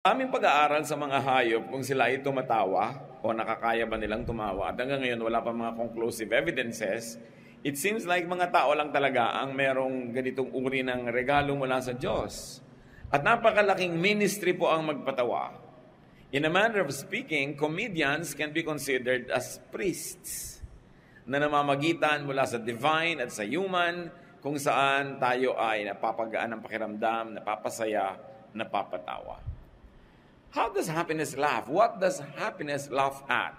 Aming pag-aaral sa mga hayop kung sila ay tumatawa o nakakaya ba nilang tumawa. At hanggang ngayon, wala pa mga conclusive evidences. It seems like mga tao lang talaga ang merong ganitong uri ng regalo mula sa Diyos. At napakalaking ministry po ang magpatawa. In a manner of speaking, comedians can be considered as priests na namamagitan mula sa divine at sa human kung saan tayo ay napapagaan ng pakiramdam, napapasaya, napapatawa. How does happiness laugh? What does happiness laugh at?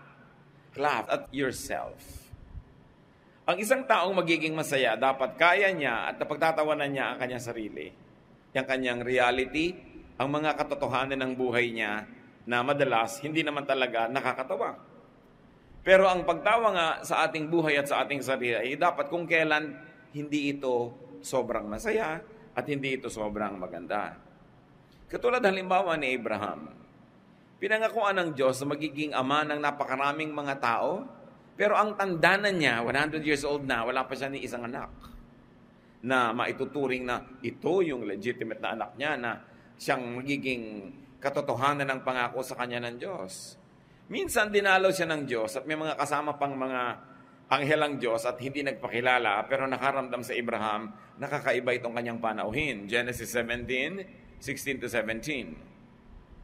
Laugh at yourself. Ang isang taong magiging masaya, dapat kaya niya at napagtatawanan niya ang kanyang sarili. Ang kanyang reality, ang mga katotohanan ng buhay niya na madalas hindi naman talaga nakakatawa. Pero ang pagtawa nga sa ating buhay at sa ating sarili ay dapat kung kailan hindi ito sobrang masaya at hindi ito sobrang maganda. Katulad halimbawa ni Abraham. Pinangakuan ng Diyos na magiging ama ng napakaraming mga tao, pero ang tanda na niya, 100 years old na, wala pa siya ni isang anak na maituturing na ito yung legitimate na anak niya na siyang magiging katotohanan ng pangako sa kanya ng Diyos. Minsan dinalaw siya ng Diyos at may mga kasama pang mga anghel ang Diyos at hindi nagpakilala pero nakaramdam sa Abraham, nakakaiba itong kanyang panauhin. Genesis 17:16-17.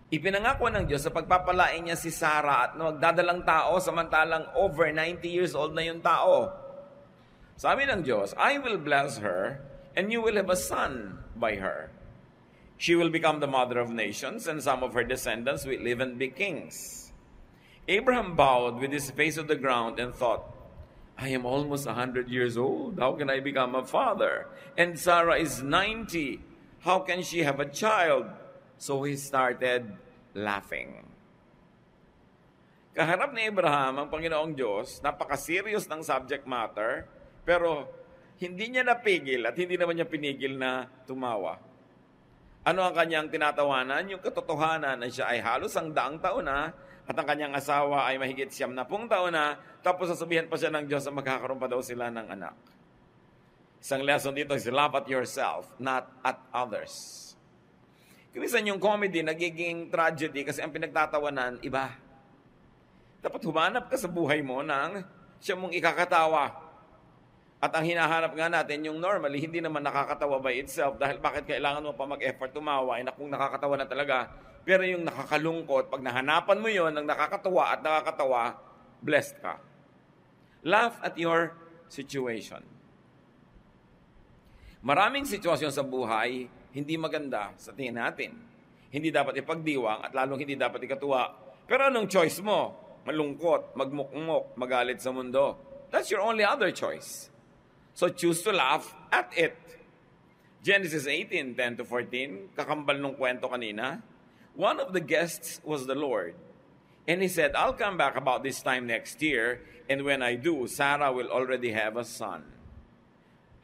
Ipinangako ng Diyos sa pagpapalain niya si Sarah at magdadalang tao samantalang over 90 years old na yung tao. Sabi ng Diyos, I will bless her and you will have a son by her. She will become the mother of nations and some of her descendants will live and be kings. Abraham bowed with his face to the ground and thought, I am almost 100 years old. How can I become a father? And Sarah is 90. How can she have a child? So he started laughing. Kaharap ni Abraham ang Panginoong Diyos, napaka-serious ng subject matter, pero hindi niya napigil at hindi naman niya pinigil na tumawa. Ano ang kanyang tinatawanan? Yung katotohanan na siya ay halos ang 100 taon na at ang kanyang asawa ay mahigit 70 taon na, tapos sasabihan pa siya ng Diyos na magkakaroon pa daw sila ng anak. Isang lesson dito is laugh at yourself, not at others. Minsan yung comedy nagiging tragedy kasi ang pinagtatawanan, iba. Dapat humanap ka sa buhay mo ng siya mong ikakatawa. At ang hinahanap nga natin, yung normally, hindi naman nakakatawa by itself dahil bakit kailangan mo pa mag-effort tumawa, kung nakakatawa na talaga. Pero yung nakakalungkot, pag nahanapan mo yon ng nakakatawa at nakakatawa, blessed ka. Laugh at your situation. Maraming sitwasyon sa buhay, hindi maganda sa tingin natin. Hindi dapat ipagdiwang at lalong hindi dapat ikatuwa. Pero anong choice mo? Malungkot, magmukmok, magalit sa mundo. That's your only other choice. So choose to laugh at it. Genesis 18:10-14, kakambal nung kwento kanina. One of the guests was the Lord. And he said, I'll come back about this time next year, and when I do, Sarah will already have a son.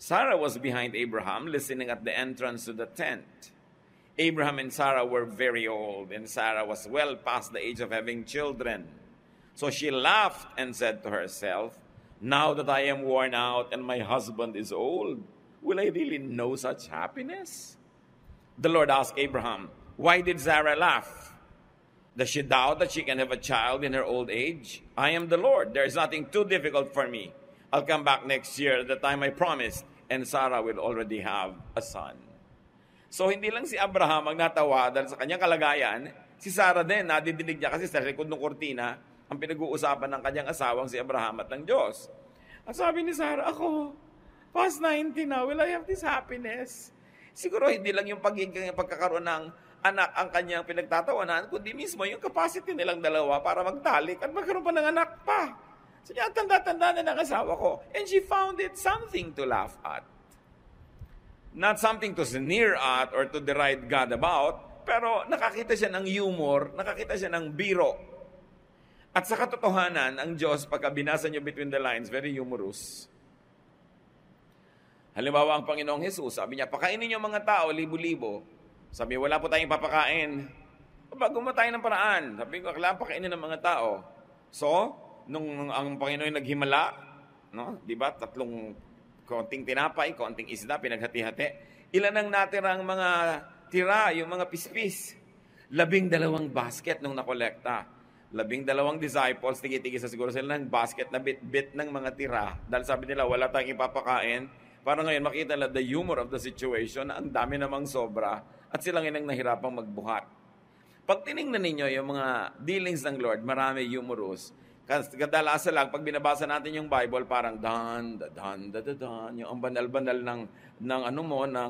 Sarah was behind Abraham, listening at the entrance to the tent. Abraham and Sarah were very old, and Sarah was well past the age of having children. So she laughed and said to herself, now that I am worn out and my husband is old, will I really know such happiness? The Lord asked Abraham, why did Sarah laugh? Does she doubt that she can have a child in her old age? I am the Lord. There is nothing too difficult for me. I'll come back next year at the time I promised, and Sarah will already have a son. So hindi lang si Abraham ang natawa dahil sa kanyang kalagayan, si Sarah din, nadidinig niya kasi sa likod ng kortina, ang pinag-uusapan ng kanyang asawang si Abraham at ng Diyos. At sabi ni Sarah, ako, past 90 na, will I have this happiness? Siguro hindi lang yung pagkakaroon ng anak ang kanyang pinagtatawanan, kundi mismo yung capacity nilang dalawa para magtalik at magkaroon pa ng anak pa. So niya, tanda-tanda na ng asawa ko. And she found it something to laugh at. Not something to sneer at or to deride God about, pero nakakita siya ng humor, nakakita siya ng biro. At sa katotohanan, ang Diyos, pagka binasa niyo between the lines, very humorous. Halimbawa, ang Panginoong Jesus, sabi niya, pakainin niyo mga tao, libo-libo. Sabi, wala po tayong papakain. Bago tayo ng paraan. Sabi ko, kailangan pakainin ng mga tao. So, nung ang Panginoon naghimala, no? 'Di ba? 3 konting tinapay, konting isda pinaghati-hati. Ilan ang natirang mga tira, yung mga pispis. 12 basket nung nakolekta. 12 disciples, tigi-tigi sa siguro sila ng basket na bit-bit ng mga tira. Dahil sabi nila, wala tayong ipapakain. Para ngayon, makita nila the humor of the situation, na ang dami namang sobra, at sila ngayon nahirapang magbuhat. Pag tinignan ninyo yung mga dealings ng Lord, marami humorous. Kadalasan lang, pag binabasa natin yung Bible, parang dan, yung ang banal-banal ng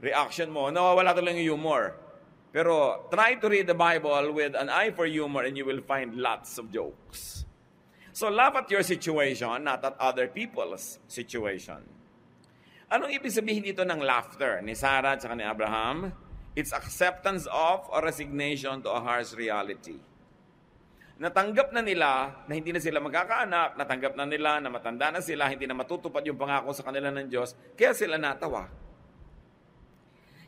reaction mo, nawawala talaga yung humor. Pero try to read the Bible with an eye for humor and you will find lots of jokes. So laugh at your situation, not at other people's situation. Anong ibig sabihin dito ng laughter ni Sarah at ni Abraham? It's acceptance of or resignation to a harsh reality. Natanggap na nila na hindi na sila magkakaanak, natanggap na nila na matanda na sila, hindi na matutupad yung pangako sa kanila ng Diyos, kaya sila natawa.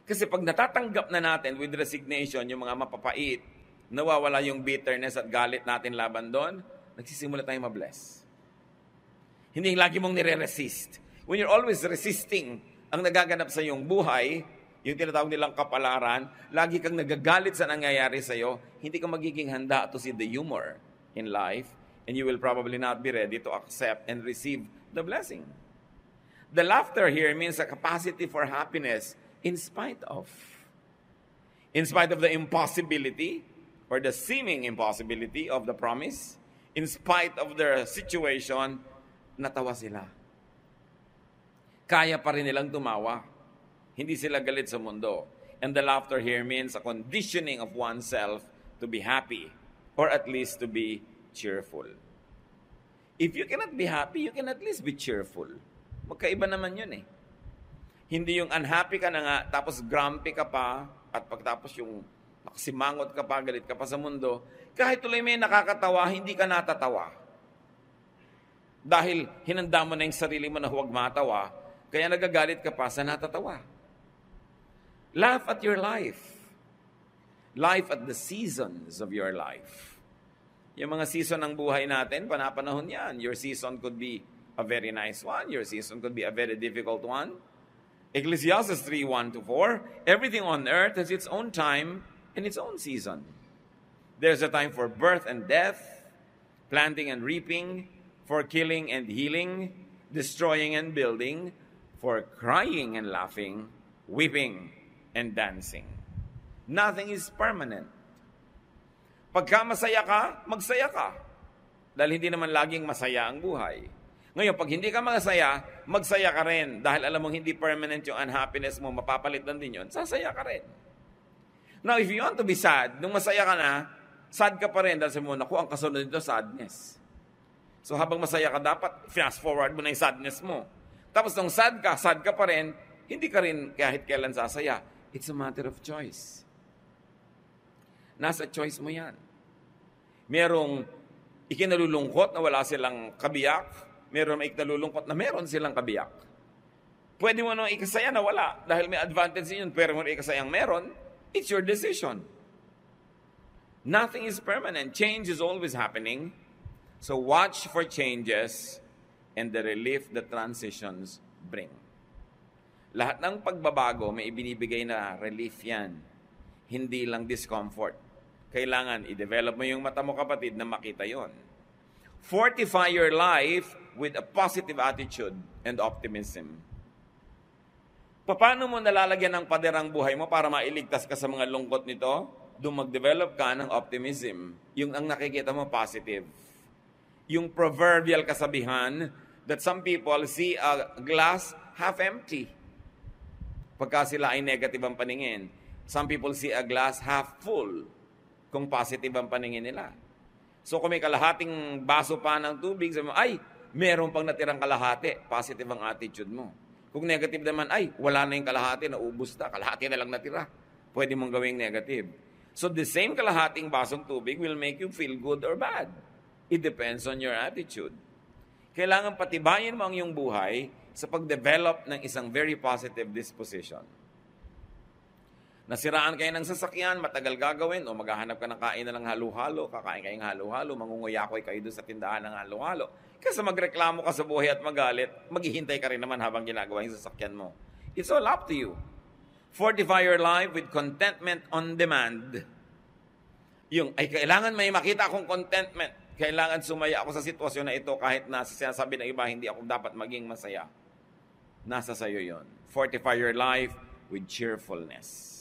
Kasi pag natatanggap na natin with resignation, yung mga mapapait, nawawala yung bitterness at galit natin laban doon, nagsisimula tayong mabless. Hindi lagi mong nire-resist. When you're always resisting ang nagaganap sa iyong buhay, yung tinatawag nilang kapalaran, lagi kang nagagalit sa nangyayari sa iyo, hindi ka magiging handa to see the humor in life, and you will probably not be ready to accept and receive the blessing. The laughter here means a capacity for happiness in spite of the impossibility or the seeming impossibility of the promise, in spite of their situation, natawa sila. Kaya pa rin nilang tumawa. Hindi sila galit sa mundo. And the laughter here means a conditioning of oneself to be happy or at least to be cheerful. If you cannot be happy, you can at least be cheerful. Magkaiba naman yun eh. Hindi yung unhappy ka na nga, tapos grumpy ka pa, at pagtapos yung nakasimangot ka pa, galit ka pa sa mundo, kahit tuloy may nakakatawa, hindi ka natatawa. Dahil hinanda mo na yung sarili mo na huwag matawa, kaya nagagalit ka pa sa natatawa. Laugh at your life. Life at the seasons of your life. Yung mga season ng buhay natin, panapanahon yan. Your season could be a very nice one. Your season could be a very difficult one. Ecclesiastes 3:1-4, everything on earth has its own time and its own season. There's a time for birth and death, planting and reaping, for killing and healing, destroying and building, for crying and laughing, weeping and dancing. Nothing is permanent. Pagka masaya ka, magsaya ka. Dahil hindi naman laging masaya ang buhay. Ngayon, pag hindi ka magsaya ka rin. Dahil alam mong hindi permanent yung unhappiness mo, mapapalit lang din yun, sasaya ka rin. Now, if you want to be sad, nung masaya ka na, sad ka pa rin dahil sabi mo, naku, ang kasunod nito, sadness. So, habang masaya ka, dapat fast forward mo na yung sadness mo. Tapos, nung sad ka pa rin, hindi ka rin kahit kailan sasaya. It's a matter of choice. Nasa choice mo yan. Merong ikinalulungkot na wala silang kabiyak, meron may ikinalulungkot na meron silang kabiyak. Pwede mo nang ikasaya na wala dahil may advantage yun, pero mo ikasayang meron, it's your decision. Nothing is permanent. Change is always happening. So watch for changes and the relief that transitions bring. Lahat ng pagbabago, may ibinibigay na relief yan. Hindi lang discomfort. Kailangan i-develop mo yung mata mo, kapatid, na makita yon. Fortify your life with a positive attitude and optimism. Paano mo nalalagyan ng paderang buhay mo para mailigtas ka sa mga lungkot nito? Doon mag-develop ka ng optimism. Yung ang nakikita mo, positive. Yung proverbial kasabihan that some people see a glass half empty. Pagka sila ay negative ang paningin. Some people see a glass half full kung positive ang paningin nila. So kung may kalahating baso pa ng tubig, sabi mo, ay, meron pang natirang kalahati, positive ang attitude mo. Kung negative naman, ay, wala na yung kalahati, naubos na, kalahati na lang natira. Pwede mong gawing negative. So the same kalahating basong tubig will make you feel good or bad. It depends on your attitude. Kailangan patibayin mo ang iyong buhay sa pag-develop ng isang very positive disposition. Nasiraan kayo ng sasakyan, matagal gagawin, o maghahanap ka ng kain na ng halo-halo, kakain kayong halo-halo, mangunguyakoy kayo doon sa tindahan ng halo-halo. Kasi magreklamo ka sa buhay at magalit, maghihintay ka rin naman habang ginagawa yung sasakyan mo. It's all up to you. Fortify your life with contentment on demand Ay kailangan may makita akong contentment. Kailangan sumaya ako sa sitwasyon na ito kahit na sinasabi ng iba, hindi ako dapat maging masaya. Nasa sayo yon. Fortify your life with cheerfulness.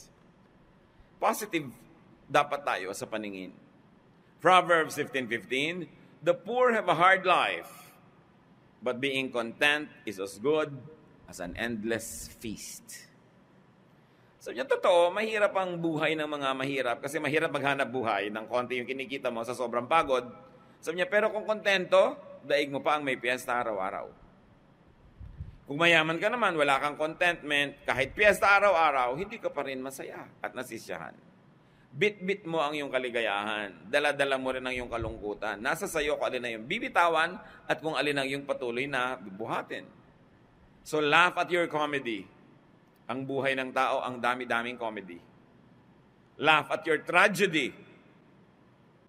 Positive dapat tayo sa paningin. Proverbs 15:15, the poor have a hard life, but being content is as good as an endless feast. So yung totoo, mahirap ang buhay ng mga mahirap kasi mahirap maghanap buhay ng konti yung kinikita mo sa sobrang pagod. Sabi niya, pero kung kontento, daig mo pa ang may piyesta araw-araw. Kung mayaman ka naman, wala kang contentment, kahit piyesta araw-araw, hindi ka pa rin masaya at nasisiyahan. Bit-bit mo ang iyong kaligayahan. Dala-dala mo rin ang iyong kalungkutan. Nasa sayo kung alin na yung bibitawan at kung alin ang iyong patuloy na bibuhatin. So laugh at your comedy. Ang buhay ng tao, ang dami-daming comedy. Laugh at your tragedy.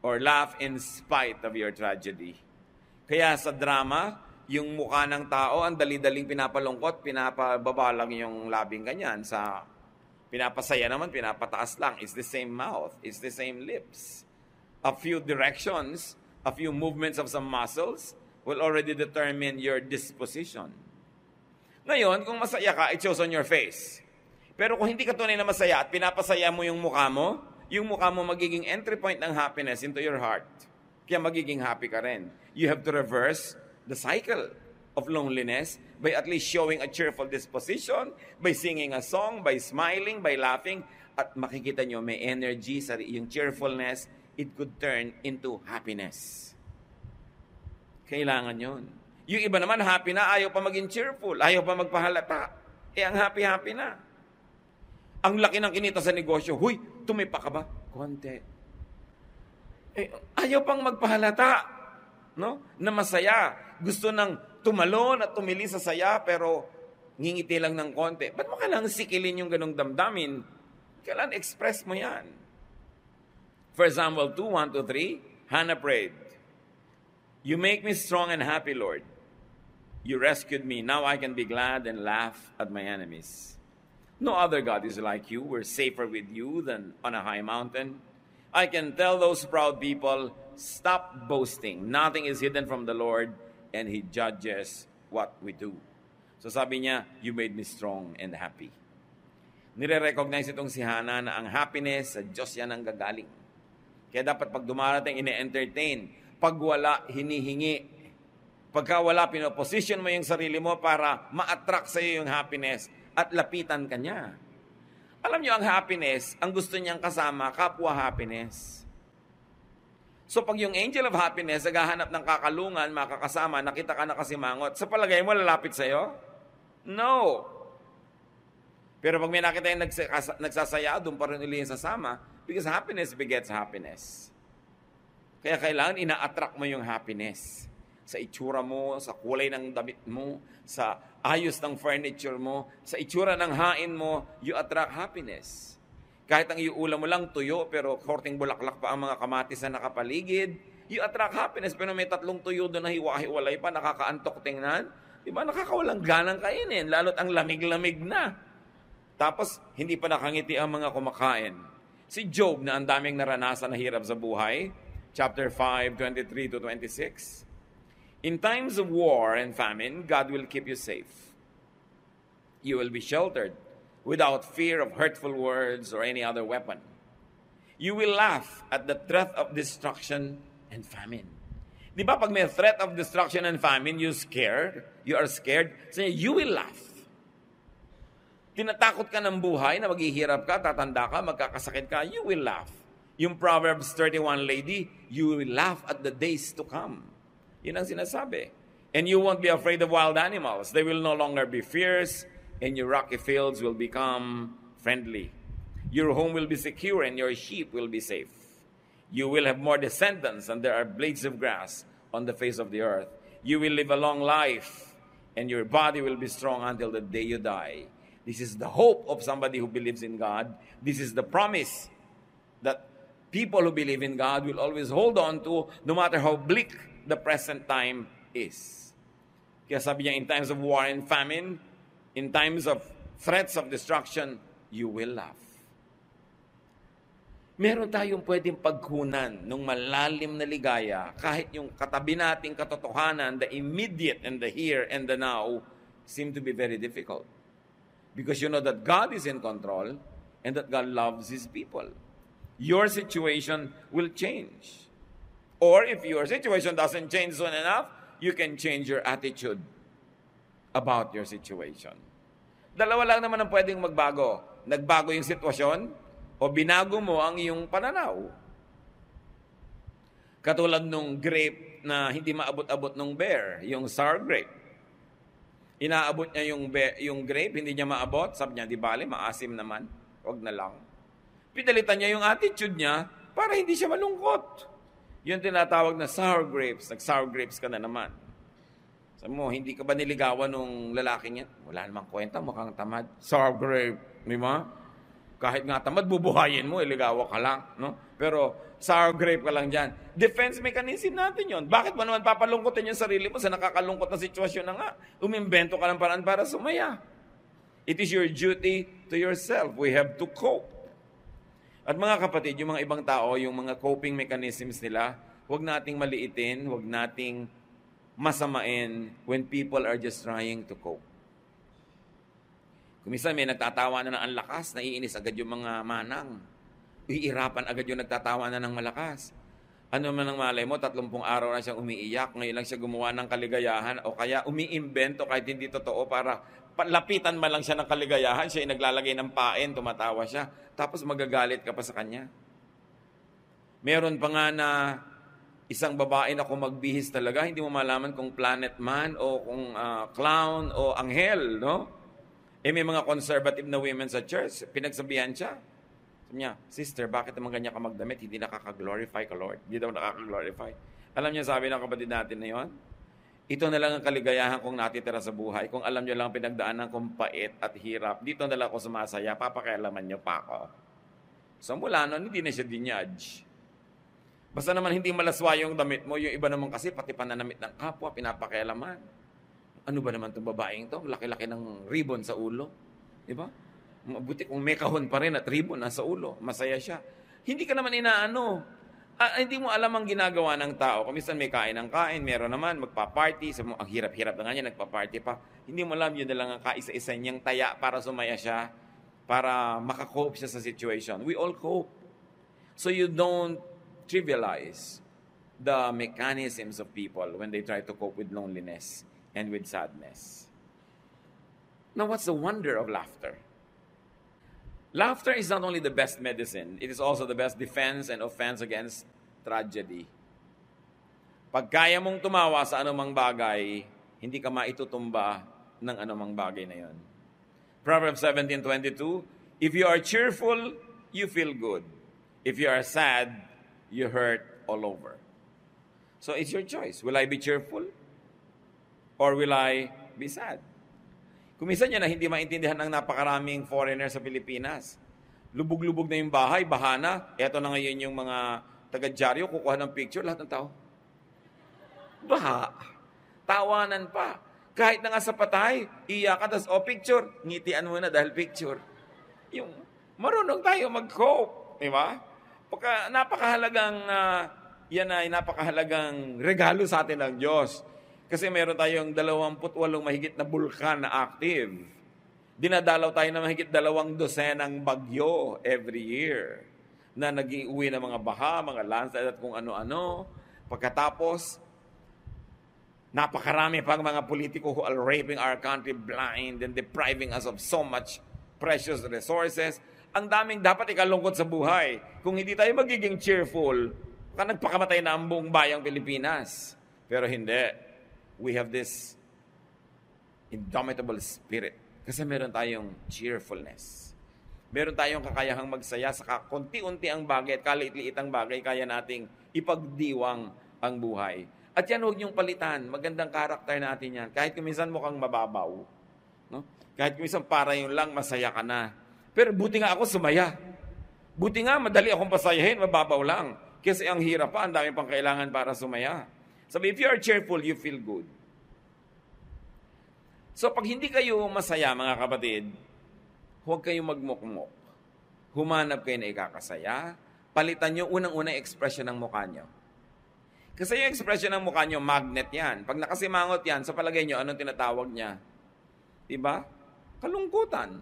Or laugh in spite of your tragedy. Kaya sa drama, yung mukha ng tao, ang dali-daling pinapalungkot, pinapababa lang yung labing ganyan. Sa pinapasaya naman, pinapataas lang. It's the same mouth. It's the same lips. A few directions, a few movements of some muscles will already determine your disposition. Ngayon, kung masaya ka, it shows on your face. Pero kung hindi ka tunay na masaya at pinapasaya mo yung mukha mo magiging entry point ng happiness into your heart. Kaya magiging happy ka rin. You have to reverse the cycle of loneliness by at least showing a cheerful disposition, by singing a song, by smiling, by laughing, at makikita nyo may energy sa yung cheerfulness, it could turn into happiness. Kailangan yun. Yung iba naman happy na, ayaw pa maging cheerful, ayaw pa magpahalata. Ang happy-happy na. Ang laki ng kinita sa negosyo, huy, tumipa ka ba? Konti. Ayaw pang magpahalata, no? Na masaya. Gusto nang tumalon at tumili sa saya, pero ngingiti lang ng konti. Ba't mo kailangan sikilin yung ganong damdamin? Kailangan express mo yan. For Samuel 2:1-3, Hannah prayed, "You make me strong and happy, Lord. You rescued me. Now I can be glad and laugh at my enemies. No other God is like you. We're safer with you than on a high mountain. I can tell those proud people, stop boasting. Nothing is hidden from the Lord, and He judges what we do." So sabi niya, you made me strong and happy. Nire-recognize itong si Hannah na ang happiness sa Diyos yan ang gagaling. Kaya dapat pag dumarating, ine-entertain. Pag wala, hinihingi. Pagka wala, pinoposition mo yung sarili mo para ma-attract sa iyo yung happiness at lapitan ka niya. Alam niyo, ang happiness, ang gusto niyang kasama, kapwa happiness. So pag yung angel of happiness, naghahanap ng kakalungan, makakasama, nakita ka nakasimangot, sa palagay mo, lalapit sa iyo? No. Pero pag may nakita yung nagsasaya, doon pa rin ulit yung sasama, because happiness begets happiness. Kaya kailangan ina-attract mo yung happiness. Sa itsura mo, sa kulay ng damit mo, sa ayos ng furniture mo, sa itsura ng hain mo, you attract happiness. Kahit ang iuulam mo lang tuyo, pero korting bulaklak pa ang mga kamatis na nakapaligid, you attract happiness. Pero may 3 tuyo doon na hiwa-hiwalay pa, nakakaantok tingnan. Diba? Nakakawalang ganang kainin, lalo't ang lamig-lamig na. Tapos, hindi pa nakangiti ang mga kumakain. Si Job, na ang daming naranasan na hirap sa buhay, chapter 5, 23-26, in times of war and famine, God will keep you safe. You will be sheltered without fear of hurtful words or any other weapon. You will laugh at the threat of destruction and famine. Di ba pag may threat of destruction and famine, you are scared, so you will laugh. Tinatakot ka ng buhay na maghihirap ka, tatanda ka, magkakasakit ka, you will laugh. Yung Proverbs 31 lady, you will laugh at the days to come. Yun ang sinasabi. And you won't be afraid of wild animals. They will no longer be fierce, and your rocky fields will become friendly. Your home will be secure, and your sheep will be safe. You will have more descendants, and there are blades of grass on the face of the earth. You will live a long life, and your body will be strong until the day you die. This is the hope of somebody who believes in God. This is the promise that people who believe in God will always hold on to, no matter how bleak the present time is. Kaya sabi niya, in times of war and famine, in times of threats of destruction, you will laugh. Meron tayong pwedeng pagkunan ng malalim na ligaya kahit yung katabi nating katotohanan, the immediate and the here and the now, seem to be very difficult. Because you know that God is in control and that God loves His people. Your situation will change. Or if your situation doesn't change soon enough, you can change your attitude about your situation. Dalawa lang naman ang pwedeng magbago. Nagbago yung sitwasyon, o binago mo ang iyong pananaw. Katulad nung grape na hindi maabot-abot nung bear, yung sour grape. Inaabot niya yung grape, hindi niya maabot. Sabi niya, di bale, maasim naman. Huwag na lang. Pinalitan niya yung attitude niya para hindi siya malungkot. Yung tinatawag na sour grapes. Nag-sour grapes ka na naman. Sabi mo, hindi ka ba niligawan nung lalaking yan? Wala namang kwenta, mukhang tamad. Sour grape, di ba? Kahit nga tamad, bubuhayin mo, iligawa ka lang. No? Pero sour grape ka lang dyan. Defense mechanism natin yon. Bakit mo naman papalungkotin yung sarili mo sa nakakalungkot na sitwasyon na nga? Umimbento ka ng paraan para sumaya. It is your duty to yourself. We have to cope. At mga kapatid, yung mga ibang tao, yung mga coping mechanisms nila, huwag nating maliitin, huwag nating masamain when people are just trying to cope. Kuminsan may nagtatawa na ng ang lakas, naiinis agad yung mga manang. Iirapan agad yung nagtatawa na ng malakas. Ano man ang malay mo, 30 araw na siyang umiiyak, ngayon lang siya gumawa ng kaligayahan, o kaya umiimbento kahit hindi totoo para lapitan man lang siya ng kaligayahan, siya ay naglalagay ng pain, tumatawa siya, tapos magagalit ka pa sa kanya. Meron pa nga na isang babae na kung magbihis talaga, hindi mo malaman kung planet man o kung clown o anghel, no? May mga conservative na women sa church, pinagsabihan siya. Sabi niya, sister, bakit naman ganyan ka magdamit? Hindi nakaka-glorify ka, Lord. Hindi daw nakaka-glorify. Alam niya, sabi ng kapatid natin na yun, ito na lang ang kaligayahan kong natitira sa buhay. Kung alam niyo lang pinagdaanan kong pait at hirap, dito na lang ako sumasaya, papakialaman niyo pa ako. So mula noon, hindi na siya dinjudge. Basta naman hindi malaswa yung damit mo, yung iba naman kasi pati pananamit ng kapwa, pinapakialaman. Ano ba naman itong babaeng to? Laki-laki ng ribbon sa ulo. Di ba? Mabuti kung may kahon pa rin at ribbon nasa ulo. Masaya siya. Hindi ka naman inaano. Hindi mo alam ang ginagawa ng tao. Kung minsan may kain ng kain, meron naman, magpa-party. Sabi mo, ang hirap-hirap na nga niya, nagpa-party pa. Hindi mo alam, yun na lang ang kaisa-isa niyang taya para sumaya siya, para makakope siya sa situation. We all cope. So you don't trivialize the mechanisms of people when they try to cope with loneliness and with sadness. Now, what's the wonder of laughter? Laughter is not only the best medicine, it is also the best defense and offense against tragedy. Pag kaya mong tumawa sa anumang bagay, hindi ka maitutumba ng anumang bagay na yon. Proverbs 17:22, if you are cheerful, you feel good. If you are sad, you hurt all over. So it's your choice. Will I be cheerful? Or will I be sad? Kuminsan niya na hindi maintindihan ng napakaraming foreigner sa Pilipinas. Lubog-lubog na yung bahay, bahana. Eto na ngayon yung mga taga-dyaryo, kukuha ng picture, lahat ng tao. Baha. Tawanan pa. Kahit na nga sa patay, iyakan, tas picture. Ngitian mo na dahil picture. Yung marunong tayo mag-cope. Di ba? Pagka napakahalagang, yan ay napakahalagang regalo sa atin ng Diyos. Kasi meron tayong 28 mahigit na bulkan na active. Dinadalaw tayo ng mahigit 200 bagyo every year na nag-iuwi ng mga baha, mga landslide at kung ano-ano. Pagkatapos, napakarami pang mga politiko who are raping our country blind and depriving us of so much precious resources. Ang daming dapat ikalungkot sa buhay. Kung hindi tayo magiging cheerful, nagpakamatay na ang buong bayang Pilipinas. Pero hindi. We have this indomitable spirit. Kasi meron tayong cheerfulness. Meron tayong kakayahang magsaya sa konti-unti ang bagay at kaliit-liit ang bagay, kaya nating ipagdiwang ang buhay. At yan, huwag niyong palitan. Magandang karakter natin yan. Kahit kuminsan mukhang mababaw. No? Kahit kuminsan para yun lang, masaya ka na. Pero buti nga ako sumaya. Buti nga, madali akong pasayahin, mababaw lang. Kasi ang hirap pa, ang dami pang kailangan para sumaya. Sabi, if you are cheerful, you feel good. So, pag hindi kayo masaya, mga kapatid, huwag kayong magmukmok. Humanap kayo na ikakasaya palitan nyo unang-una yung expression ng mukha nyo. Kasi yung expression ng mukha nyo, magnet yan. Pag nakasimangot yan, sa palagay nyo, anong tinatawag niya? Diba? Kalungkutan.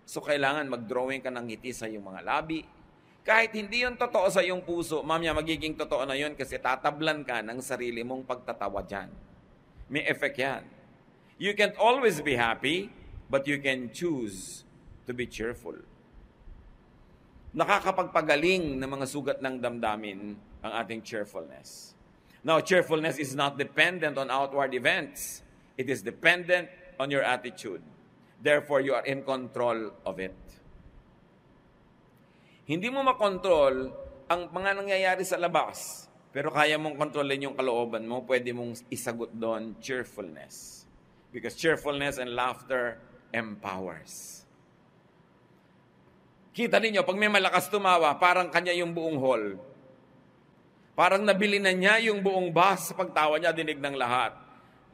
So, kailangan mag-drawing ka ng ngiti sa iyong mga labi. Kahit hindi yun totoo sa iyong puso, mamaya magiging totoo na yun kasi tatablan ka ng sarili mong pagtatawa dyan. May effect yan. You can't always be happy, but you can choose to be cheerful. Nakakapagpagaling ng mga sugat ng damdamin ang ating cheerfulness. Now, cheerfulness is not dependent on outward events. It is dependent on your attitude. Therefore, you are in control of it. Hindi mo makontrol ang mga nangyayari sa labas, pero kaya mong kontrolin yung kalooban mo, pwede mong isagot doon cheerfulness. Because cheerfulness and laughter empowers. Kita ninyo, pag may malakas tumawa, parang kanya yung buong hall. Parang nabili na niya yung buong bus sa pagtawa niya, dinig ng lahat.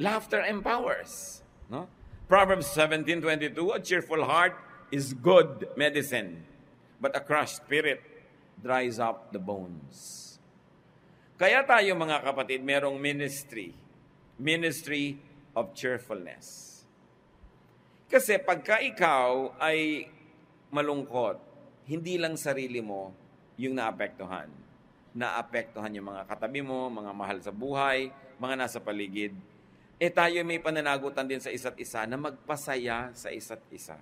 Laughter empowers. No? Proverbs 17:22, a cheerful heart is good medicine, but a crushed spirit dries up the bones. Kaya tayo mga kapatid, merong ministry of cheerfulness. Kasi pagka ikaw ay malungkot, hindi lang sarili mo yung naapektuhan. Naapektuhan yung mga katabi mo, mga mahal sa buhay, mga nasa paligid. Tayo may pananagutan din sa isa't isa na magpasaya sa isa't isa.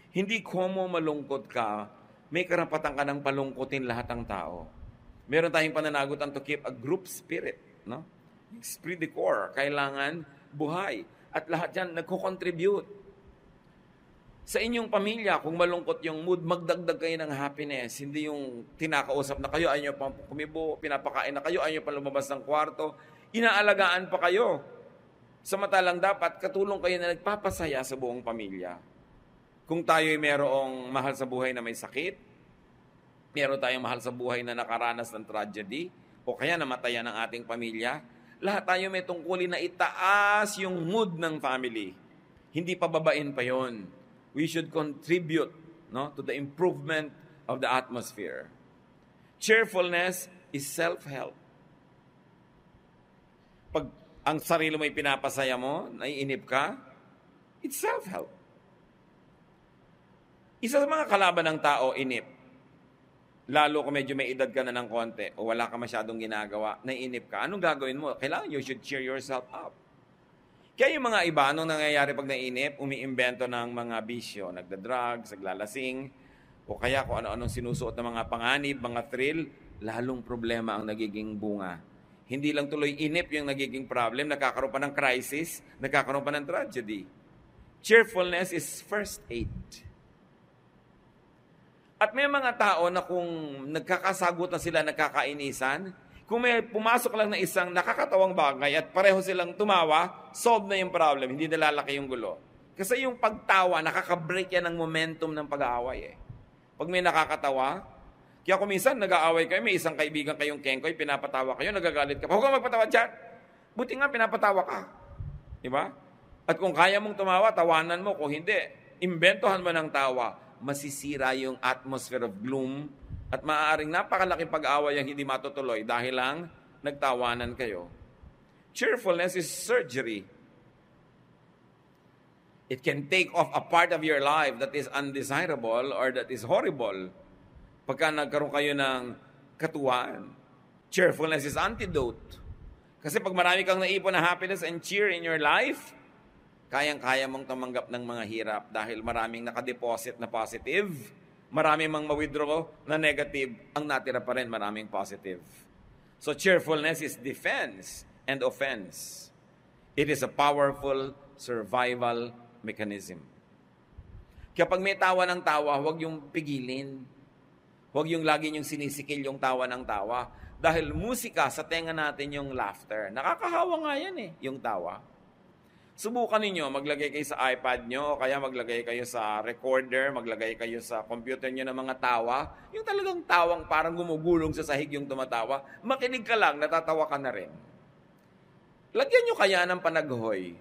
Hindi komo malungkot ka, may karapatan ka ng palungkutin lahat ng tao. Meron tayong pananagutan to keep a group spirit. No? Esprit de corps, kailangan buhay. At lahat yan nagko-contribute. Sa inyong pamilya, kung malungkot yung mood, magdagdag kayo ng happiness. Hindi yung tinakausap na kayo, ayaw nyo pang kumibo, pinapakain na kayo, ayaw nyo pang lumabas ng kwarto. Inaalagaan pa kayo. Samantalang dapat, katulong kayo na nagpapasaya sa buong pamilya. Kung tayo'y merong mahal sa buhay na may sakit, meron tayong mahal sa buhay na nakaranas ng tragedy, o kaya namatayan ng ating pamilya, lahat tayo may tungkulin na itaas yung mood ng family. Hindi pababain pa yon. We should contribute to the improvement of the atmosphere. Cheerfulness is self-help. Pag ang sarili mo ay pinapasaya mo, naiinip ka, it's self-help. Isa sa mga kalaban ng tao, inip. Lalo kung medyo may edad ka na ng konti o wala ka masyadong ginagawa, naiinip ka. Anong gagawin mo? Kailangan you should cheer yourself up. Kaya yung mga iba, anong nangyayari pag naiinip, umiimbento ng mga bisyo, nagda-drugs, naglalasing, o kaya kung ano-anong sinusuot ng mga panganib, mga thrill, lalong problema ang nagiging bunga. Hindi lang tuloy inip yung nagiging problem, nagkakaroon pa ng crisis, nagkakaroon pa ng tragedy. Cheerfulness is first aid. At may mga tao na kung nagkakasagutan sila, nagkakainisan, kung may pumasok lang na isang nakakatawang bagay at pareho silang tumawa, solve na yung problem, hindi nalalaki yung gulo. Kasi yung pagtawa, nakaka-break yan ng momentum ng pag-aaway. Pag may nakakatawa, kaya kung minsan nag-aaway kayo, may isang kaibigan kayong kengkoy, pinapatawa kayo, nagagalit ka pa. Huwag kang magpatawa dyan. Buti nga pinapatawa ka. Diba? At kung kaya mong tumawa, tawanan mo. Kung hindi, imbentohan mo ng tawa. Masisira yung atmosphere of gloom at maaaring napakalaking pag-away ang hindi matutuloy dahil lang nagtawanan kayo. Cheerfulness is surgery. It can take off a part of your life that is undesirable or that is horrible. Pagka nagkaroon kayo ng katuwaan, cheerfulness is antidote. Kasi pag marami kang naipon na happiness and cheer in your life, kayang-kaya mong tumanggap ng mga hirap dahil maraming nakadeposit na positive, marami mang ma-withdraw na negative, ang natira pa rin maraming positive. So cheerfulness is defense and offense. It is a powerful survival mechanism. Kaya pag may tawa ng tawa, huwag yung pigilin. Huwag yung lagi yung sinisikil yung tawa ng tawa. Dahil musika sa tenga natin yung laughter. Nakakahawa nga yan yung tawa. Subukan ninyo, maglagay kayo sa iPad nyo, o kaya maglagay kayo sa recorder, maglagay kayo sa computer nyo ng mga tawa. Yung talagang tawang parang gumugulong sa sahig yung tumatawa. Makinig ka lang, natatawa ka na rin. Lagyan nyo kaya ng panaghoy.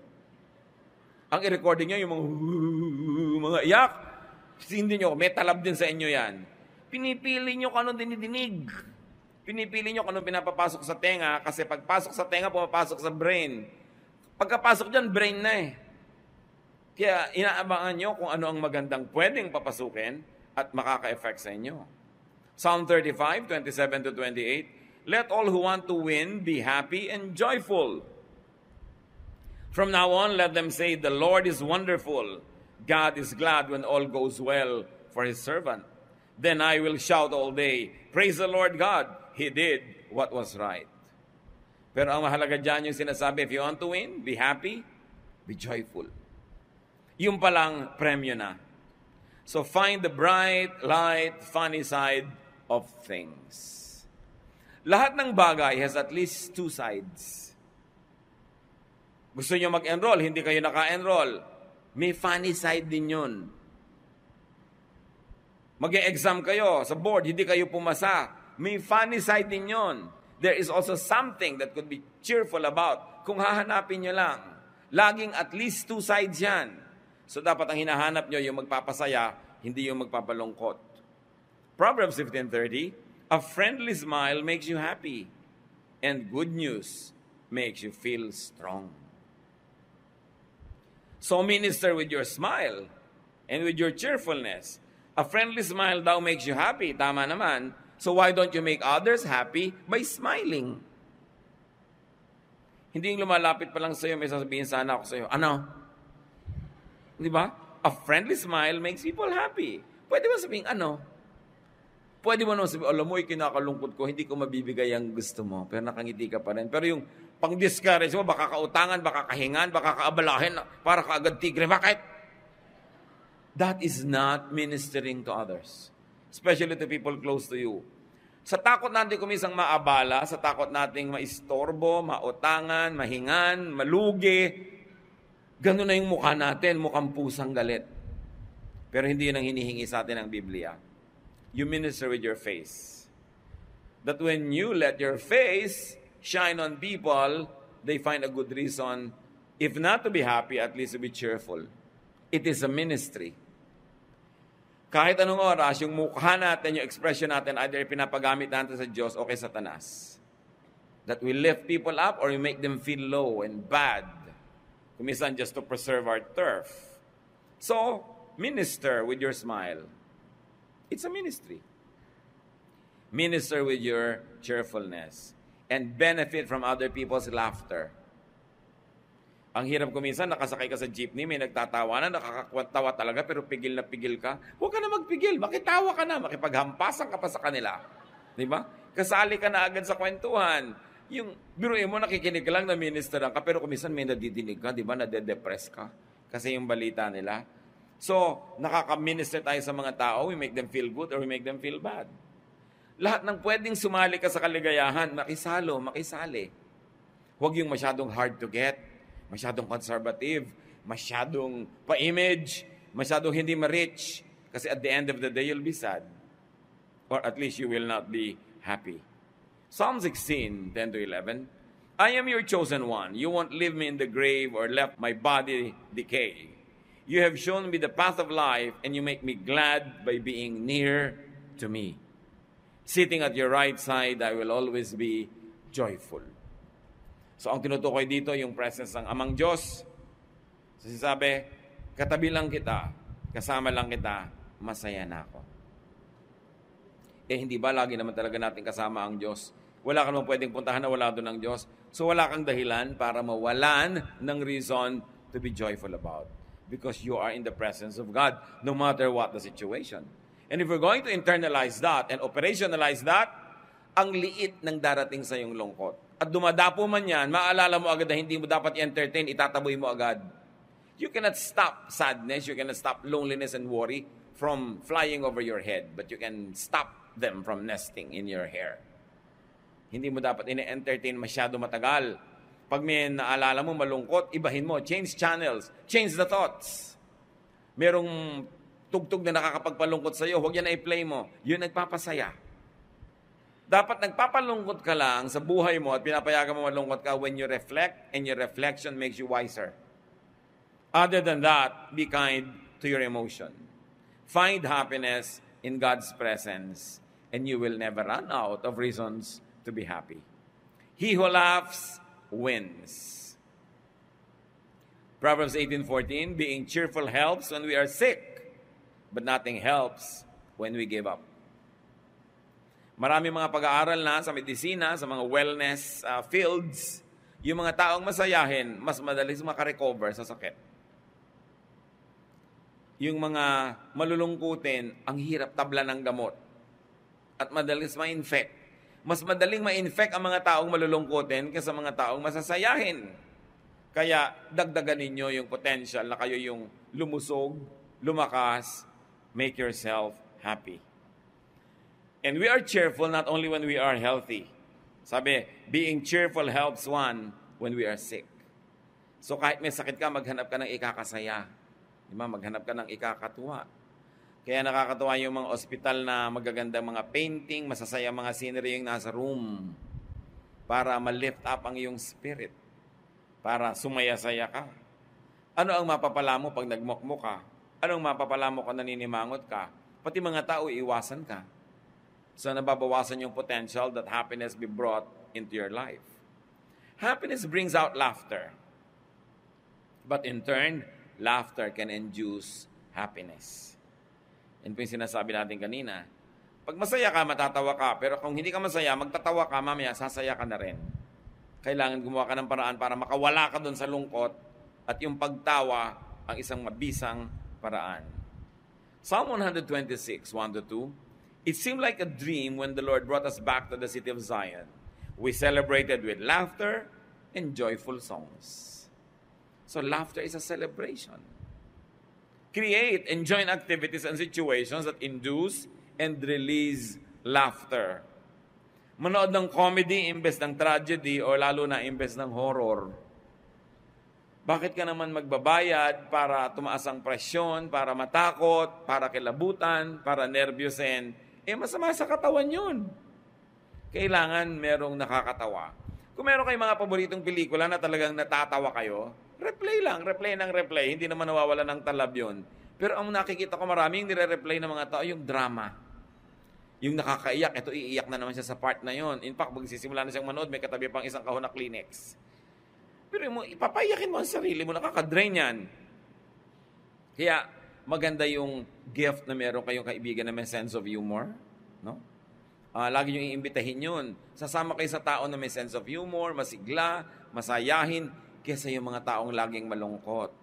Ang i-recording nyo, yung mga iyak. Hindi nyo, may talab din sa inyo yan. Pinipili nyo kung anong dinidinig. Pinipili nyo kung anong pinapapasok sa tenga kasi pagpasok sa tenga, pumapasok sa brain. Pagkapasok dyan, brain na eh. Kaya inaabangan nyo kung ano ang magandang pwedeng papasukin at makaka-effect sa inyo. Psalm 35, 27-28, let all who want to win be happy and joyful. From now on, let them say, the Lord is wonderful. God is glad when all goes well for His servant. Then I will shout all day, praise the Lord God, He did what was right. Pero ang mahalaga dyan yung sinasabi, if you want to win, be happy, be joyful. Yung palang premyo na. So find the bright, light, funny side of things. Lahat ng bagay has at least two sides. Gusto nyo mag-enroll, hindi kayo naka-enroll. May funny side din yun. Mag-e-exam kayo sa board, hindi kayo pumasa. May funny side din yun. There is also something that could be cheerful about. Kung hahanapin nyo lang, laging at least two sides yan. So dapat ang hinahanap nyo yung magpapasaya, hindi yung magpapalungkot. Proverbs 15:30, a friendly smile makes you happy, and good news makes you feel strong. So minister with your smile and with your cheerfulness. A friendly smile daw makes you happy. Tama naman. So why don't you make others happy by smiling? Hindi yung lumalapit pa lang sa'yo, may sasabihin sana ako sa'yo. Ano? Di ba? A friendly smile makes people happy. Pwede ba sabihin, ano? Pwede mo naman sabihin, alam mo, kinakalungkot ko, hindi ko mabibigay ang gusto mo. Pero nakangiti ka pa rin. Pero yung pang-discourage mo, baka kautangan, baka kahingan, baka kaabalahin, para kaagad tigre. Bakit? That is not ministering to others. Especially to people close to you. Sa takot natin kumisang maabala, sa takot nating maistorbo, mautangan, mahingan, malugi, gano'n na yung mukha natin, mukhang pusang galit. Pero hindi yun ang hinihingi sa atin ng Biblia. You minister with your face. That when you let your face shine on people, they find a good reason, if not to be happy, at least to be cheerful. It is a ministry. Kahit anong oras, yung mukha natin, yung expression natin, either pinapagamit natin sa Diyos o kay Satanas. That we lift people up or we make them feel low and bad. Kumisan just to preserve our turf. So, minister with your smile. It's a ministry. Minister with your cheerfulness. And benefit from other people's laughter. Ang hirap kuminsan, nakasakay ka sa jeepney, may nagtatawanan, nakakatawa talaga, pero pigil na pigil ka. Huwag ka na magpigil, makitawa ka na, makipaghampasan ka pa sa kanila. Di ba? Kasali ka na agad sa kwentuhan. Yung biruin mo, nakikinig ka lang na ministeran ka, pero kuminsan may nadidinig ka, di ba? Nade-depress ka. Kasi yung balita nila. So, nakaka-minister tayo sa mga tao, we make them feel good or we make them feel bad. Lahat ng pwedeng sumali ka sa kaligayahan, makisali. Huwag yung masyadong hard to get, masyadong conservative, masyadong pa-image, masyadong hindi ma-rich. Kasi at the end of the day, you'll be sad. Or at least you will not be happy. Psalm 16, 10-11, I am your chosen one. You won't leave me in the grave or let my body decay. You have shown me the path of life, and you make me glad by being near to me. Sitting at your right side, I will always be joyful. So ang tinutukoy dito, yung presence ng Amang Diyos. So sabi, katabi lang kita, kasama lang kita, masaya na ako. Hindi ba lagi naman talaga natin kasama ang Diyos? Wala ka naman pwedeng puntahan na wala doon ang Diyos. So wala kang dahilan para mawalan ng reason to be joyful about. Because you are in the presence of God, no matter what the situation. And if we're going to internalize that and operationalize that, ang liit ng darating sa iyong lungkot. At dumadapo man yan, maalala mo agad na hindi mo dapat i-entertain, itataboy mo agad. You cannot stop sadness, you cannot stop loneliness and worry from flying over your head, but you can stop them from nesting in your hair. Hindi mo dapat ine-entertain masyado matagal. Pag may naalala mo malungkot, ibahin mo, change channels, change the thoughts. Merong tugtog na nakakapagpalungkot sa iyo, huwag yan na i-play mo. Yun nagpapasaya. Dapat nagpapalungkot ka lang sa buhay mo at pinapayagan mo malungkot ka when you reflect and your reflection makes you wiser. Other than that, be kind to your emotion. Find happiness in God's presence, and you will never run out of reasons to be happy. He who laughs wins. Proverbs 18:14, being cheerful helps when we are sick, but nothing helps when we give up. Marami mga pag-aaral na sa medisina, sa mga wellness fields, yung mga taong masayahin, mas madaling makarecover sa sakit. Yung mga malulungkutin, ang hirap tabla ng gamot at madaling ma-infect. Mas madaling ma-infect ang mga taong malulungkutin kaysa mga taong masasayahin. Kaya dagdagan ninyo yung potential na kayo yung lumusog, lumakas, make yourself happy. And we are cheerful not only when we are healthy. Sabi, being cheerful helps one when we are sick. So kahit may sakit ka, maghanap ka ng ikakasaya. Diba? Maghanap ka ng ikakatuwa. Kaya nakakatuwa yung mga ospital na magagandang mga painting, masasaya mga scenery yung nasa room para ma-lift up ang iyong spirit. Para sumaya-saya ka. Ano ang mapapala mo pag nagmukmuk ka? Anong mapapala mo kung naninimangot ka? Pati mga tao, iwasan ka. So nababawasan yung potential that happiness be brought into your life. Happiness brings out laughter. But in turn, laughter can induce happiness. Yan po yung sinasabi natin kanina. Pag masaya ka, matatawa ka. Pero kung hindi ka masaya, magtatawa ka, mamaya sasaya ka na rin. Kailangan gumawa ka ng paraan para makawala ka doon sa lungkot at yung pagtawa ang isang mabisang paraan. Psalm 126, 1-2, it seemed like a dream when the Lord brought us back to the city of Zion. We celebrated with laughter and joyful songs. So laughter is a celebration. Create and join activities and situations that induce and release laughter. Manood ng comedy imbes ng tragedy o lalo na imbes ng horror. Bakit ka naman magbabayad para tumaas ang presyon, para matakot, para kilabutan, para nervyusin? Masama sa katawan yun. Kailangan merong nakakatawa. Kung meron kayong mga paboritong pelikula na talagang natatawa kayo, replay lang, replay ng replay. Hindi naman nawawala ng talab yun. Pero ang nakikita ko maraming nire-replay ng mga tao, yung drama. Yung nakakaiyak, ito iiyak na naman siya sa part na yon. In fact, magsisimula na siyang manood, may katabi pang isang kahon na Kleenex. Pero ipapaiyakin mo ang sarili mo, nakaka-drain yan. Kaya maganda yung gift na meron kayong kaibigan na may sense of humor. No? Lagi nyo iimbitahin yun. Sasama kayo sa tao na may sense of humor, masigla, masayahin, kesa yung mga taong laging malungkot.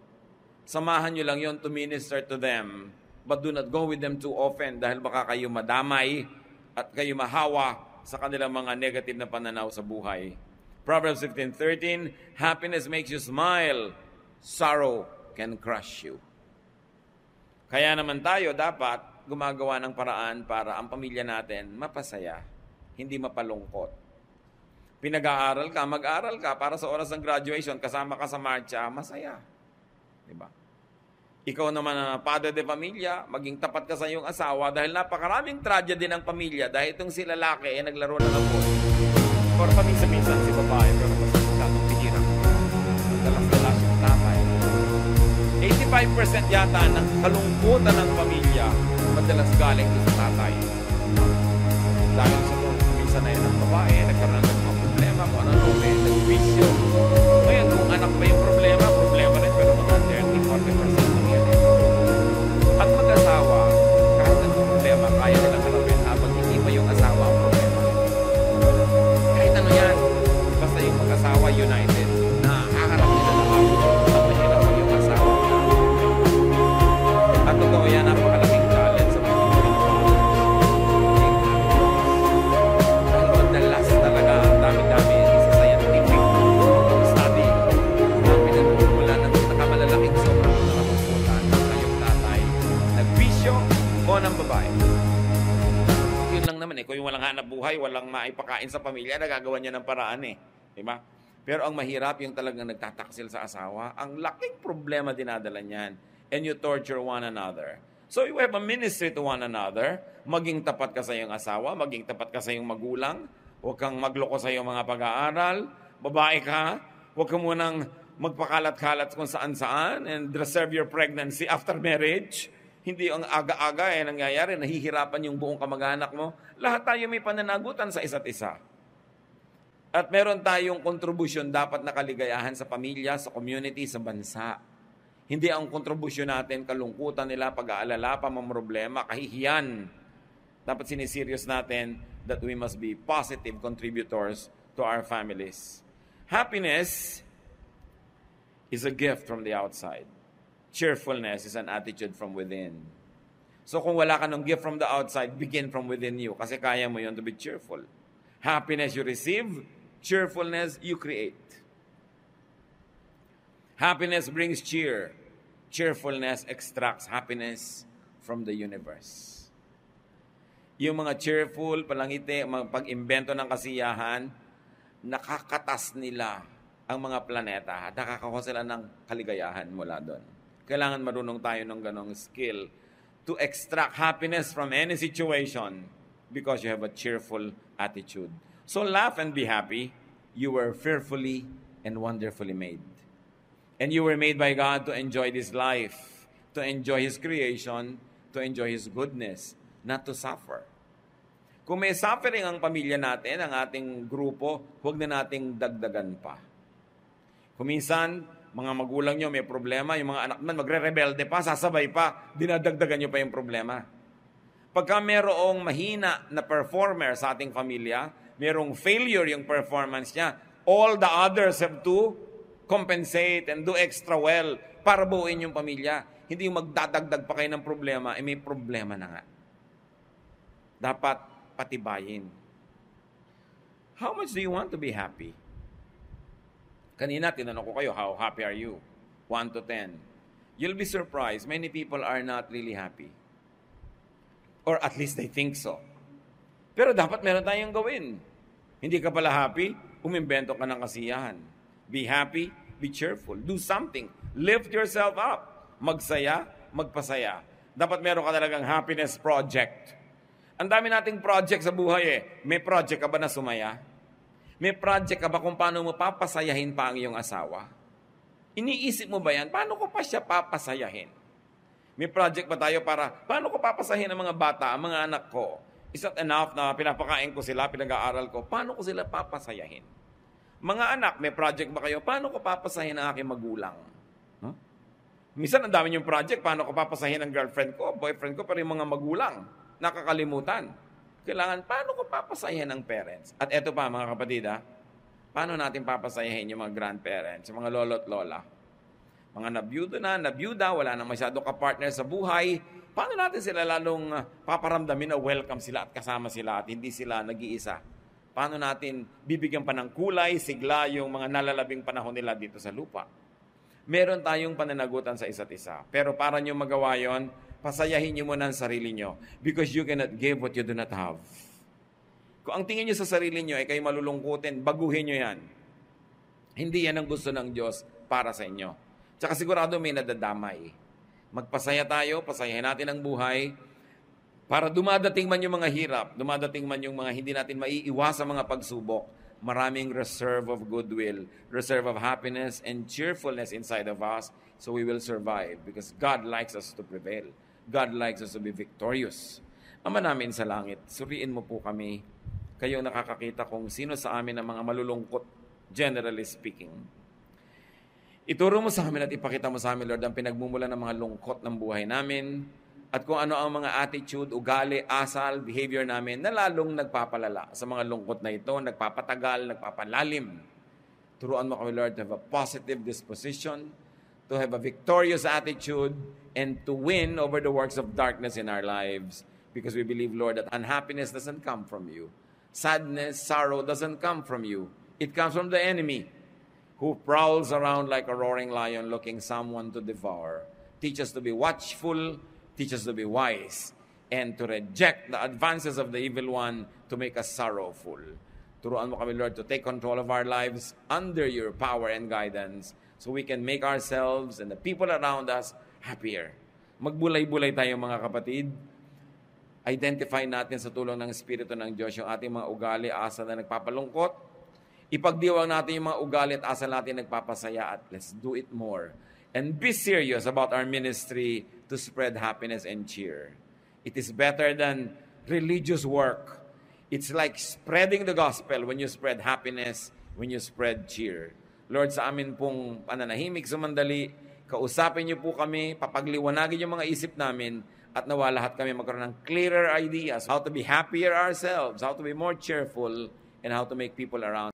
Samahan nyo lang yon to minister to them. But do not go with them too often dahil baka kayo madamay at kayo mahawa sa kanilang mga negative na pananaw sa buhay. Proverbs 15:13, happiness makes you smile, sorrow can crush you. Kaya naman tayo dapat gumagawa ng paraan para ang pamilya natin mapasaya, hindi mapalungkot. Pinag-aaral ka, mag-aaral ka para sa oras ng graduation, kasama ka sa marcha, masaya. Diba? Ikaw naman na padre de pamilya, maging tapat ka sa iyong asawa dahil napakaraming tragedy ng pamilya dahil itong si lalaki naglaro ng apoy. Or paminsan-minsan si babae, pero mas masyadong pinirang. Dalas-dalas yung tatay. 85% yata ng kalungkutan ng pamilya madalas galing sa tatay. Dahil sa minsan na yun ng babae, nagkaroon ng mga problema, kung ano nag-wisyo. Ngayon, kung anak pa yung problema rin, pero mga 30-40% ng yan. At mag-asawa, kahit anong problema, kaya nilang harapin habang hindi pa yung asawa ang problema. Kahit ano yan, basta yung mag-asawa united, na haharap nila na ang mahirap ang yung asawa. At totoo yan, napakalaking challenge sa mga dahil madalas talaga ang dami-dami sa scientific study na pinagmumula ng nakamalalaking sobrang nakapagsutan ng kayong tatay nagbisyo o ng babae. Yun lang naman kung yung walang hanap buhay, walang maipakain sa pamilya, nagagawa niya ng paraan diba? Pero ang mahirap yung talagang nagtataksil sa asawa, ang laking problema dinadala niyan, and you torture one another. So you have a ministry to one another, maging tapat ka sa iyong asawa, maging tapat ka sa iyong magulang, huwag kang magloko sa iyong mga pag-aaral, babae ka, huwag ka munang magpakalat-kalat kung saan-saan and reserve your pregnancy after marriage. Hindi ang aga-aga nangyayari, nahihirapan yung buong kamag-anak mo. Lahat tayo may pananagutan sa isa't isa. At meron tayong kontribusyon dapat na kaligayahan sa pamilya, sa community, sa bansa. Hindi ang kontribusyon natin, kalungkutan nila, pag-aalala, pamamroblema, kahihiyan. Dapat siniserious natin that we must be positive contributors to our families. Happiness is a gift from the outside. Cheerfulness is an attitude from within. So kung wala ka ng gift from the outside, begin from within you. Kasi kaya mo yun to be cheerful. Happiness you receive, cheerfulness you create. Happiness brings cheer. Cheerfulness extracts happiness from the universe. Yung mga cheerful, palangiti, pag-imbento ng kasiyahan, nakakatas nila ang mga planeta. Nakakakuha sila ng kaligayahan mula doon. Kailangan marunong tayo ng ganong skill to extract happiness from any situation because you have a cheerful attitude. So laugh and be happy. You were fearfully and wonderfully made. And you were made by God to enjoy this life, to enjoy His creation, to enjoy His goodness, not to suffer. Kung may suffering ang pamilya natin, ang ating grupo, huwag na nating dagdagan pa. Kung minsan, mga magulang nyo may problema, yung mga anak naman magre-rebelde pa, sasabay pa, dinadagdagan nyo pa yung problema. Pagka merong mahina na performer sa ating pamilya, merong failure yung performance niya, all the others have to compensate and do extra well para buuin yung pamilya. Hindi yung magdadagdag pa kayo ng problema, may problema na nga. Dapat patibayin. How much do you want to be happy? Kanina, tinanong ko kayo, how happy are you? 1 to 10. You'll be surprised. Many people are not really happy. Or at least they think so. Pero dapat meron tayong gawin. Hindi ka pala happy, umimbento ka ng kasiyahan. Be happy, be cheerful. Do something. Lift yourself up. Magsaya, magpasaya. Dapat meron ka talagang happiness project. Ang dami nating project sa buhay eh. May project ka ba na sumaya? May project ka ba kung paano mo papasayahin pa ang iyong asawa? Iniisip mo ba yan? Paano ko pa siya papasayahin? May project ba tayo para, paano ko papasayahin ang mga bata, ang mga anak ko? Is that enough na pinapakain ko sila, pinag-aaral ko? Paano ko sila papasayahin? Mga anak, may project ba kayo? Paano ko papasayahin ang aking magulang? Huh? Minsan, ang dami yung project, paano ko papasayahin ang girlfriend ko, boyfriend ko, pero yung mga magulang, nakakalimutan. Kailangan, paano ko papasayahin ang parents? At eto pa, mga kapatid, paano natin papasayahin yung mga grandparents, yung mga lolo't lola? Mga nabiyuda, wala nang masyadong kapartner sa buhay, paano natin sila lalong paparamdamin na welcome sila at kasama sila at hindi sila nag-iisa? Paano natin bibigyan pa ng kulay, sigla yung mga nalalabing panahon nila dito sa lupa? Meron tayong pananagutan sa isa't isa. Pero para nyo magawa yon, pasayahin nyo muna ang sarili nyo because you cannot give what you do not have. Kung ang tingin nyo sa sarili nyo ay kayo malulungkutin, baguhin nyo yan. Hindi yan ang gusto ng Diyos para sa inyo. Tsaka sigurado may nadadamay. Magpasaya tayo, pasayahin natin ang buhay para dumadating man yung mga hirap, dumadating man yung mga hindi natin maiiwas sa mga pagsubok, maraming reserve of goodwill, reserve of happiness and cheerfulness inside of us so we will survive because God likes us to prevail. God likes us to be victorious. Ama namin sa langit, suriin mo po kami, kayo nakakakita kung sino sa amin ang mga malulungkot, generally speaking. Ituro mo sa amin at ipakita mo sa amin, Lord, ang pinagmumula ng mga lungkot ng buhay namin at kung ano ang mga attitude, ugali, asal, behavior namin na lalong nagpapalala sa mga lungkot na ito, nagpapatagal, nagpapalalim. Turuan mo kami, Lord, to have a positive disposition, to have a victorious attitude, and to win over the works of darkness in our lives. Because we believe, Lord, that unhappiness doesn't come from you. Sadness, sorrow doesn't come from you. It comes from the enemy who prowls around like a roaring lion looking someone to devour. Teach us to be watchful, teach us to be wise, and to reject the advances of the evil one to make us sorrowful. Turuan mo kami, Lord, to take control of our lives under your power and guidance so we can make ourselves and the people around us happier. Magbulay-bulay tayo, mga kapatid. Identify natin sa tulong ng Espiritu ng Diyos yung ating mga ugali, asal na nagpapalungkot. Ipagdiwang natin yung mga ugali at asal natin nagpapasaya at let's do it more. And be serious about our ministry to spread happiness and cheer. It is better than religious work. It's like spreading the gospel when you spread happiness, when you spread cheer. Lord, sa amin pong pananahimik sa mandali, kausapin niyo po kami, papagliwanagin yung mga isip namin, at nawa lahat kami magkaroon ng clearer ideas how to be happier ourselves, how to be more cheerful, and how to make people around